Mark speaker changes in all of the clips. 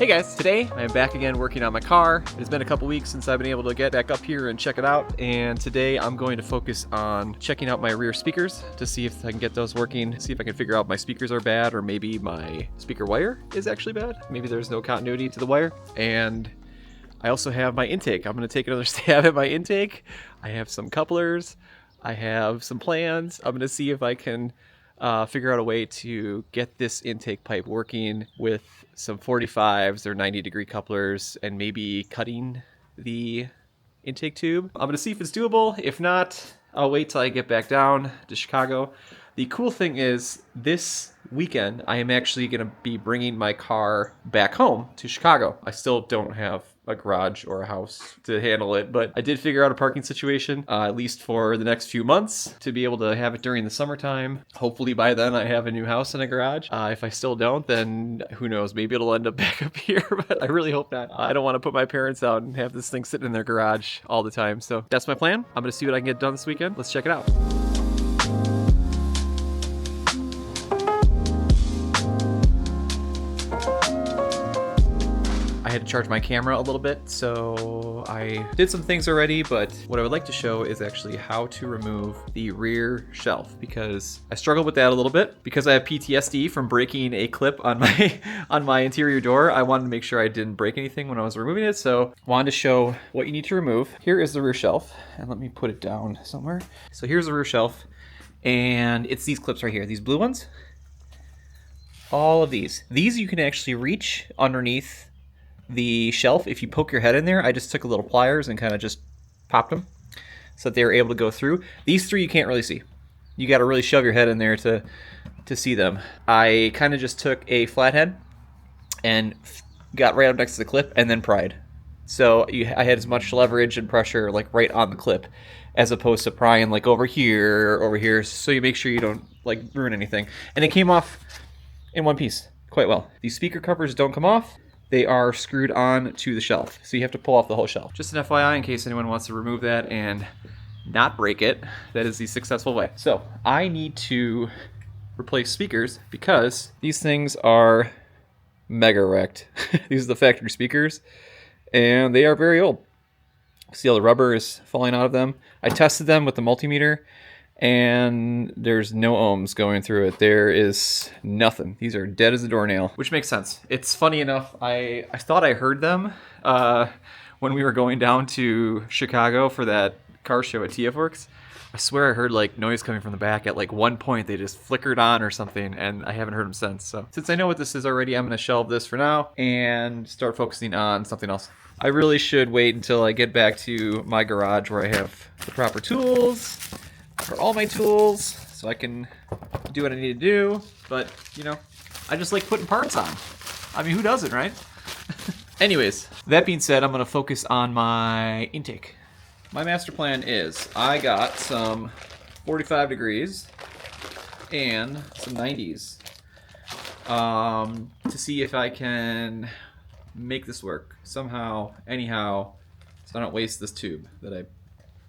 Speaker 1: Hey guys, today I'm back again working on my car. It's been a couple weeks since I've been able to get back up here and check it out, and today I'm going to focus on checking out my rear speakers to see if I can get those working, see if I can figure out my speakers are bad or maybe my speaker wire is actually bad. Maybe there's no continuity to the wire. And I also have my intake. I'm going to take another stab at my intake. I have some couplers. I have some plans. I'm going to see if I can figure out a way to get this intake pipe working with some 45s or 90-degree couplers and maybe cutting the intake tube. I'm going to see if it's doable. If not, I'll wait till I get back down to Chicago. The cool thing is this weekend I am actually going to be bringing my car back home to Chicago. I still don't have a garage or a house to handle it, but I did figure out a parking situation, at least for the next few months, to be able to have it during the summertime. Hopefully by then I have a new house and a garage. If I still don't, then who knows, maybe it'll end up back up here, but I really hope not. I don't want to put my parents out and have this thing sitting in their garage all the time. So that's my plan. I'm going to see what I can get done this weekend. Let's check it out. I had to charge my camera a little bit, so I did some things already, but what I would like to show is actually how to remove the rear shelf, because I struggled with that a little bit. Because I have PTSD from breaking a clip on my interior door, I wanted to make sure I didn't break anything when I was removing it, so I wanted to show what you need to remove. Here is the rear shelf, and let me put it down somewhere. So here's the rear shelf, and it's these clips right here, these blue ones. All of these. These you can actually reach underneath the shelf if you poke your head in there. I just took a little pliers and kind of just popped them so that they were able to go through. These three you can't really see. You got to really shove your head in there to see them. I kind of just took a flathead and got right up next to the clip and then pried. So I had as much leverage and pressure like right on the clip as opposed to prying like over here, so you make sure you don't like ruin anything. And it came off in one piece quite well. These speaker covers don't come off. They are screwed on to the shelf, so you have to pull off the whole shelf. Just an FYI in case anyone wants to remove that and not break it. That is the successful way. So I need to replace speakers because these things are mega wrecked. These are the factory speakers, and they are very old. See how the rubber is falling out of them? I tested them with the multimeter, and there's no ohms going through it. There is nothing. These are dead as a doornail, which makes sense. It's funny enough, I thought I heard them when we were going down to Chicago for that car show at TF Works. I swear I heard like noise coming from the back. At like one point they just flickered on or something, and I haven't heard them since. So since I know what this is already, I'm going to shelve this for now and start focusing on something else. I really should wait until I get back to my garage where I have the proper tools for all my tools, so I can do what I need to do. But, you know, I just like putting parts on. I mean, who doesn't, right? Anyways, that being said, I'm going to focus on my intake. My master plan is I got some 45 degrees and some 90s to see if I can make this work somehow, anyhow, so I don't waste this tube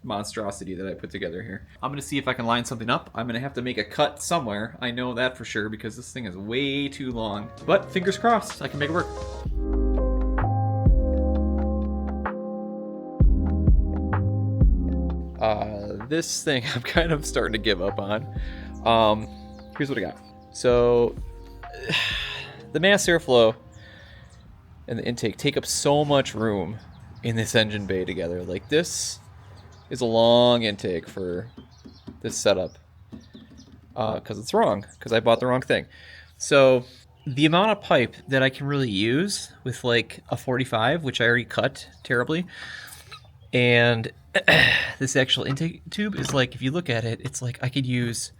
Speaker 1: monstrosity that I put together here. I'm gonna see if I can line something up. I'm gonna have to make a cut somewhere. I know that for sure because this thing is way too long. But fingers crossed, I can make it work. This thing I'm kind of starting to give up on. Here's what I got. So the mass airflow and the intake take up so much room in this engine bay together. Like this is a long intake for this setup because it's wrong, because I bought the wrong thing. So the amount of pipe that I can really use with like a 45, which I already cut terribly, and this actual intake tube is like, if you look at it, it's like I could use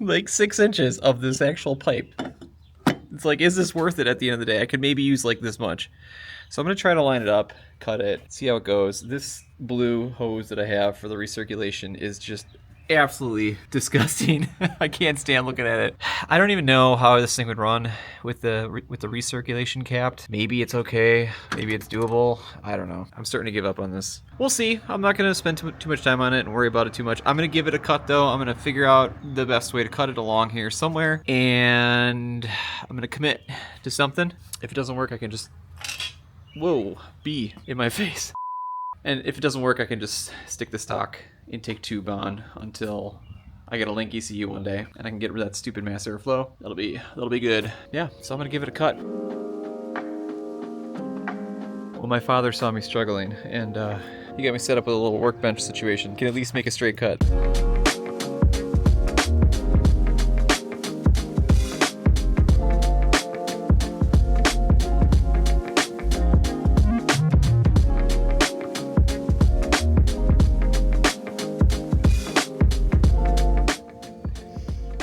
Speaker 1: like 6 inches of this actual pipe. It's like, is this worth it at the end of the day? I could maybe use like this much. So I'm going to try to line it up, cut it, see how it goes. This blue hose that I have for the recirculation is just absolutely disgusting. I can't stand looking at it. I don't even know how this thing would run with the recirculation capped. Maybe it's okay. Maybe it's doable. I don't know. I'm starting to give up on this. We'll see. I'm not going to spend too much time on it and worry about it too much. I'm going to give it a cut though. I'm going to figure out the best way to cut it along here somewhere, and I'm going to commit to something. If it doesn't work, I can just, whoa, bee in my face. And if it doesn't work, I can just stick the stock intake tube on until I get a link ECU one day and I can get rid of that stupid mass airflow. That'll be good. Yeah, so I'm gonna give it a cut. Well, my father saw me struggling and he got me set up with a little workbench situation. Can at least make a straight cut.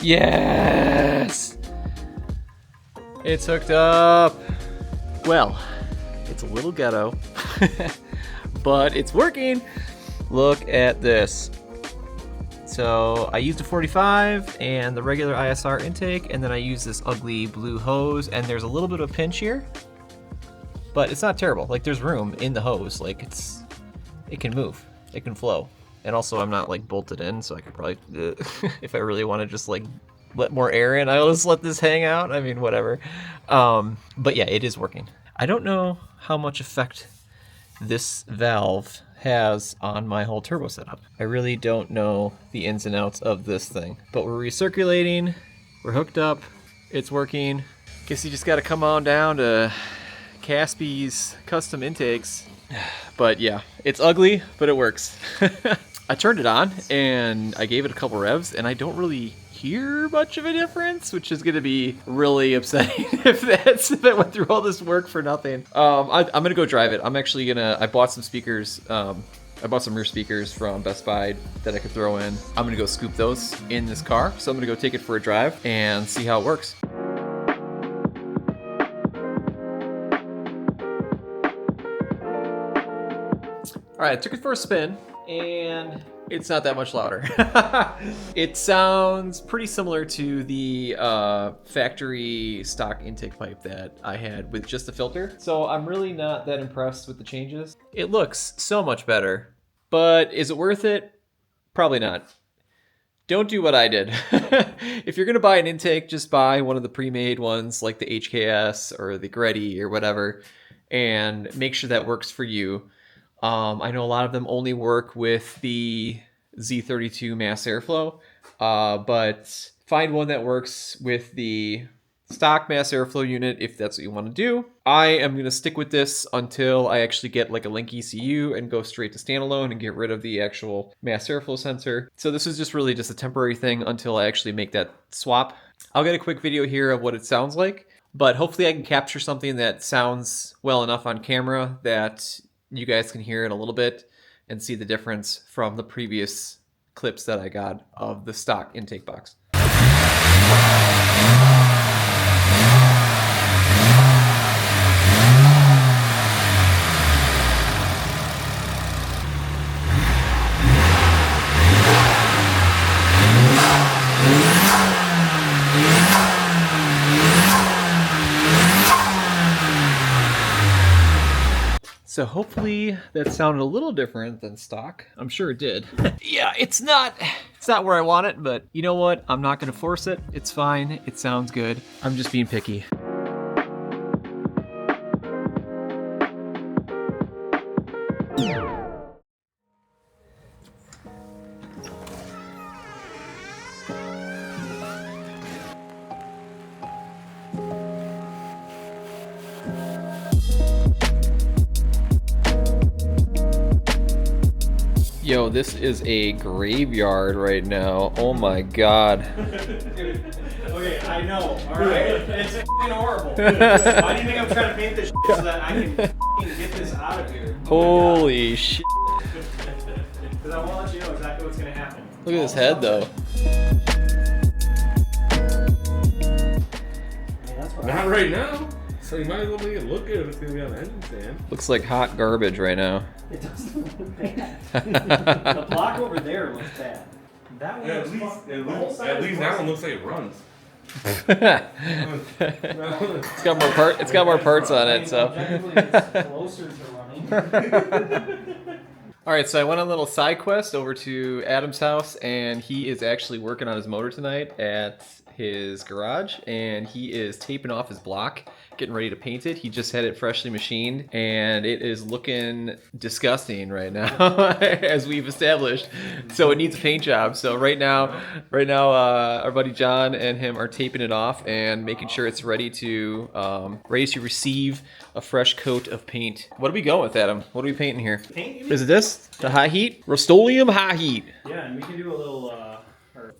Speaker 1: Yes! It's hooked up. Well, it's a little ghetto, but it's working. Look at this. So I used a 45 and the regular ISR intake, and then I used this ugly blue hose, and there's a little bit of pinch here, but it's not terrible. Like, there's room in the hose. Like, it can move, it can flow. And also, I'm not like bolted in, so I could probably, if I really want to just like let more air in, I'll just let this hang out. I mean, whatever. But yeah, it is working. I don't know how much effect this valve has on my whole turbo setup. I really don't know the ins and outs of this thing. But we're recirculating, we're hooked up, it's working. Guess you just got to come on down to Kaspi's custom intakes. But yeah, it's ugly, but it works. I turned it on and I gave it a couple revs and I don't really hear much of a difference, which is going to be really upsetting if it went through all this work for nothing. I'm going to go drive it. I'm actually going to, I bought some speakers. I bought some rear speakers from Best Buy that I could throw in. I'm going to go scoop those in this car. So I'm going to go take it for a drive and see how it works. All right, I took it for a spin, and it's not that much louder. It sounds pretty similar to the factory stock intake pipe that I had with just the filter. So I'm really not that impressed with the changes. It looks so much better, but is it worth it? Probably not. Don't do what I did. If you're gonna buy an intake, just buy one of the pre-made ones like the HKS or the Greddy or whatever, and make sure that works for you. I know a lot of them only work with the Z32 mass airflow, but find one that works with the stock mass airflow unit if that's what you want to do. I am going to stick with this until I actually get like a link ECU and go straight to standalone and get rid of the actual mass airflow sensor. So this is just really just a temporary thing until I actually make that swap. I'll get a quick video here of what it sounds like, but hopefully I can capture something that sounds well enough on camera that you guys can hear it a little bit and see the difference from the previous clips that I got of the stock intake box. So hopefully that sounded a little different than stock. I'm sure it did. Yeah, it's not where I want it, but you know what? I'm not gonna force it. It's fine, it sounds good. I'm just being picky. Yo, this is a graveyard right now. Oh my god.
Speaker 2: Dude, okay, I know, alright? It's f***ing horrible. Why do you think I'm trying to paint this shit so that I can f***ing get this out of here?
Speaker 1: Holy shit.
Speaker 2: Because I want to let you know exactly what's going to happen.
Speaker 1: Look at his head though.
Speaker 3: Not right now. So you might as well make it look good if it's going to be on the engine stand.
Speaker 1: Looks like hot garbage right now.
Speaker 2: It doesn't look bad. The block over there looks bad. That one
Speaker 3: Yeah,
Speaker 2: was fun. The whole side
Speaker 3: at
Speaker 2: was
Speaker 3: least that one
Speaker 2: busted.
Speaker 3: looks like it runs.
Speaker 1: It's got more part. It's got more parts on
Speaker 2: I
Speaker 1: it.
Speaker 2: mean,
Speaker 1: So.
Speaker 2: objectively, it's closer to running.
Speaker 1: All right, so I went on a little side quest over to Adam's house, and he is actually working on his motor tonight at his garage, and he is taping off his block, getting ready to paint it. He just had it freshly machined, and it is looking disgusting right now, as we've established. So it needs a paint job. So right now, our buddy John and him are taping it off and making sure it's ready to receive a fresh coat of paint. What are we going with, Adam? What are we painting here?
Speaker 2: Paint, you mean?
Speaker 1: Is it this? The high heat? Rust-Oleum high heat.
Speaker 2: Yeah, and we can do a little.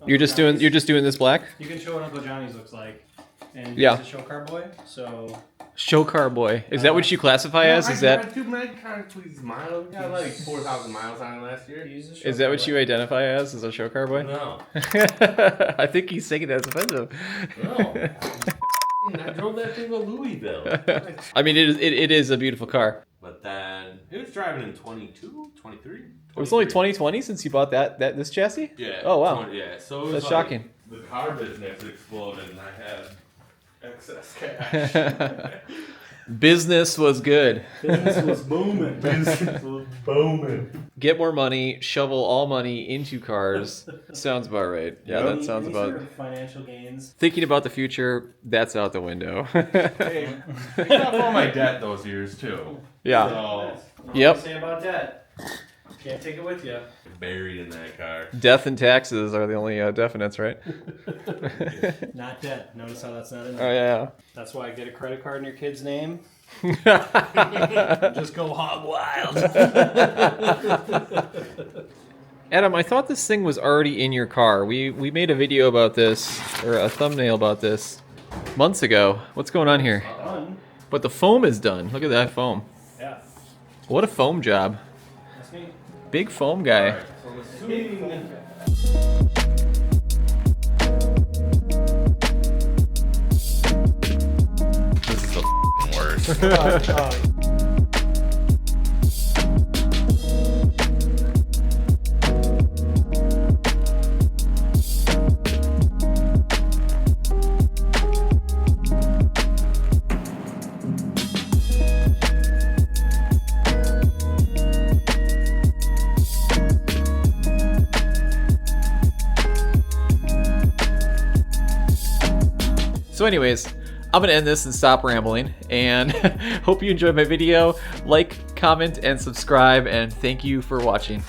Speaker 1: You're just doing this black?
Speaker 2: You can show what Uncle Johnny's looks like, and
Speaker 1: Yeah.
Speaker 2: he's a show car boy. So
Speaker 1: Show car boy. Is that what you classify as? Is that
Speaker 3: Too many car please miles. Yeah, like 4,000 miles on it last year.
Speaker 2: he's a show
Speaker 1: is that
Speaker 2: car
Speaker 1: what
Speaker 2: boy.
Speaker 1: you identify as a show car boy?
Speaker 3: No.
Speaker 1: I think he's thinking that's offensive.
Speaker 3: No. I drove that thing to Louisville.
Speaker 1: I mean, it is a beautiful car.
Speaker 3: But then he was driving in 22, 23.
Speaker 1: It was only 2020 since you bought this chassis?
Speaker 3: Yeah.
Speaker 1: Oh, wow.
Speaker 3: Yeah. So it was
Speaker 1: That's
Speaker 3: like
Speaker 1: shocking.
Speaker 3: The car business exploded, and I had excess cash.
Speaker 1: Business was good.
Speaker 2: Business was booming.
Speaker 3: Business was booming.
Speaker 1: Get more money, shovel all money into cars. Sounds about right. Yeah, that sounds
Speaker 2: Any
Speaker 1: about.
Speaker 2: sort of financial gains.
Speaker 1: Thinking about the future, that's out the window.
Speaker 3: Hey, I got all my debt those years too.
Speaker 1: Yeah.
Speaker 3: So
Speaker 1: Yep.
Speaker 2: What do you say about debt? Can't take it with you.
Speaker 3: buried in that car.
Speaker 1: Death and taxes are the only definites, right?
Speaker 2: Not debt. Notice how that's not in
Speaker 1: Oh
Speaker 2: there.
Speaker 1: yeah.
Speaker 2: That's why I get a credit card in your kid's name. Just go hog wild.
Speaker 1: Adam, I thought this thing was already in your car. We made a video about this, or a thumbnail about this, months ago. What's going on here?
Speaker 2: Done.
Speaker 1: But the foam is done. Look at that foam.
Speaker 2: Yeah.
Speaker 1: What a foam job.
Speaker 2: That's me.
Speaker 1: Big foam guy.
Speaker 3: Alright, so I'm assuming this is the worst.
Speaker 1: So anyways, I'm gonna end this and stop rambling, and hope you enjoyed my video. Like, comment, and subscribe, and thank you for watching.